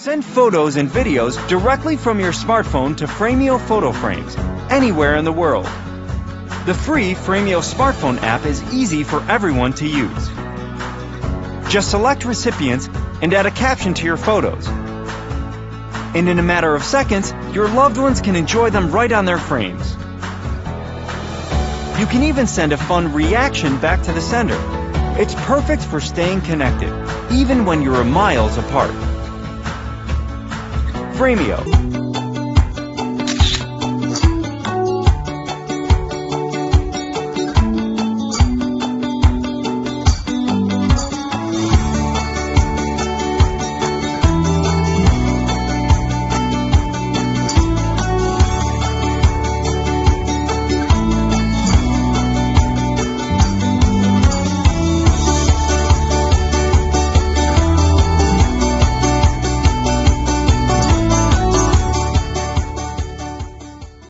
Send photos and videos directly from your smartphone to Framio photo frames, anywhere in the world. The free Framio smartphone app is easy for everyone to use. Just select recipients and add a caption to your photos. And in a matter of seconds, your loved ones can enjoy them right on their frames. You can even send a fun reaction back to the sender. It's perfect for staying connected, even when you're miles apart. Framio.